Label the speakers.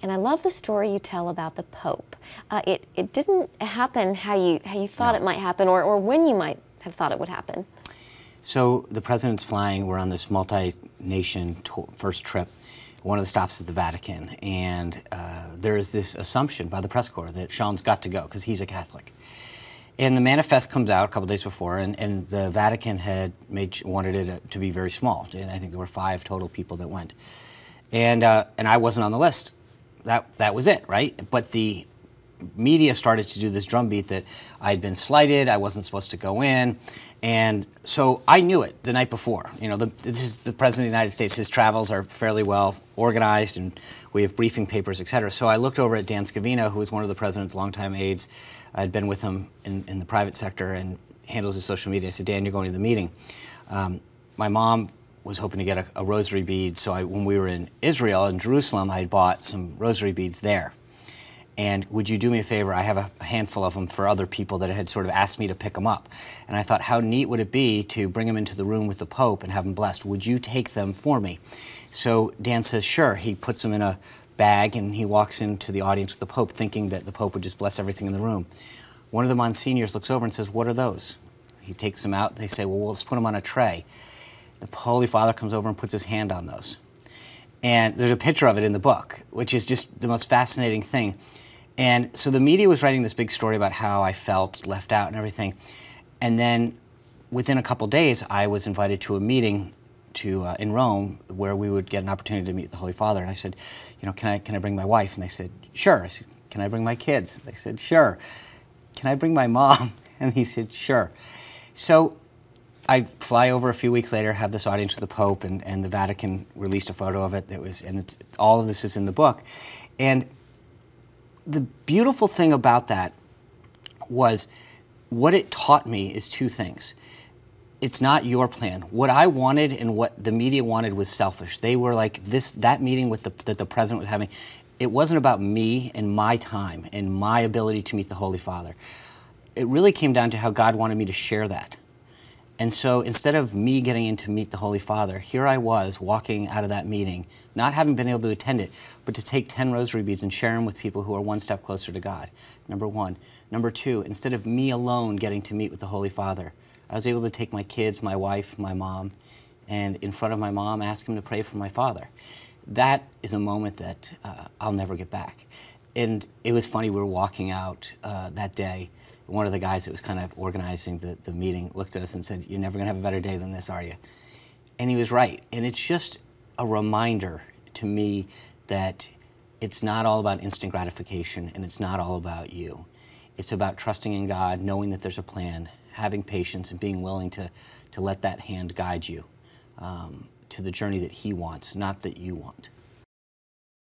Speaker 1: And I love the story you tell about the Pope. It didn't happen how you thought it might happen, or when you might have thought it would happen.
Speaker 2: So the president's flying. We're on this multi-nation first trip. One of the stops is the Vatican, and there is this assumption by the press corps that Sean's got to go because he's a Catholic. And the manifest comes out a couple days before, and the Vatican had wanted it to be very small. And I think there were 5 total people that went, and I wasn't on the list. That was it, right? But the media started to do this drumbeat that I'd been slighted, I wasn't supposed to go in, and so I knew it the night before. You know, this is the President of the United States. His travels are fairly well organized, and we have briefing papers, et cetera. So I looked over at Dan Scavino, who was one of the president's longtime aides. I'd been with him in the private sector and handles his social media. I said, Dan, you're going to the meeting. My mom was hoping to get a rosary bead, so when we were in Israel, in Jerusalem, I had bought some rosary beads there. And would you do me a favor? I have a handful of them for other people that had sort of asked me to pick them up. And I thought, how neat would it be to bring them into the room with the Pope and have them blessed? Would you take them for me? So Dan says, sure. He puts them in a bag and he walks into the audience with the Pope, thinking that the Pope would just bless everything in the room. One of the Monsignors looks over and says, what are those? He takes them out. They say, well, let's put them on a tray. The Holy Father comes over and puts his hand on those. And there's a picture of it in the book, which is just the most fascinating thing. And so the media was writing this big story about how I felt left out and everything. And then within a couple days, I was invited to a meeting in Rome where we would get an opportunity to meet the Holy Father. And I said, you know, can I bring my wife? And they said, sure. I said, can I bring my kids? They said, sure. Can I bring my mom? And he said, sure. So I fly over a few weeks later, have this audience with the Pope, and the Vatican released a photo of it. And all of this is in the book. And the beautiful thing about that was what it taught me is 2 things. It's not your plan. What I wanted and what the media wanted was selfish. They were like, that meeting that the president was having, it wasn't about me and my time and my ability to meet the Holy Father. It really came down to how God wanted me to share that. And so instead of me getting in to meet the Holy Father, here I was walking out of that meeting, not having been able to attend it, but to take 10 rosary beads and share them with people who are one step closer to God, number 1. Number 2, instead of me alone getting to meet with the Holy Father, I was able to take my kids, my wife, my mom, and in front of my mom, ask him to pray for my father. That is a moment that I'll never get back. And it was funny, we were walking out that day. One of the guys that was kind of organizing the meeting looked at us and said, you're never going to have a better day than this, are you? And he was right. And it's just a reminder to me that it's not all about instant gratification and it's not all about you. It's about trusting in God, knowing that there's a plan, having patience, and being willing to let that hand guide you to the journey that He wants, not that you want.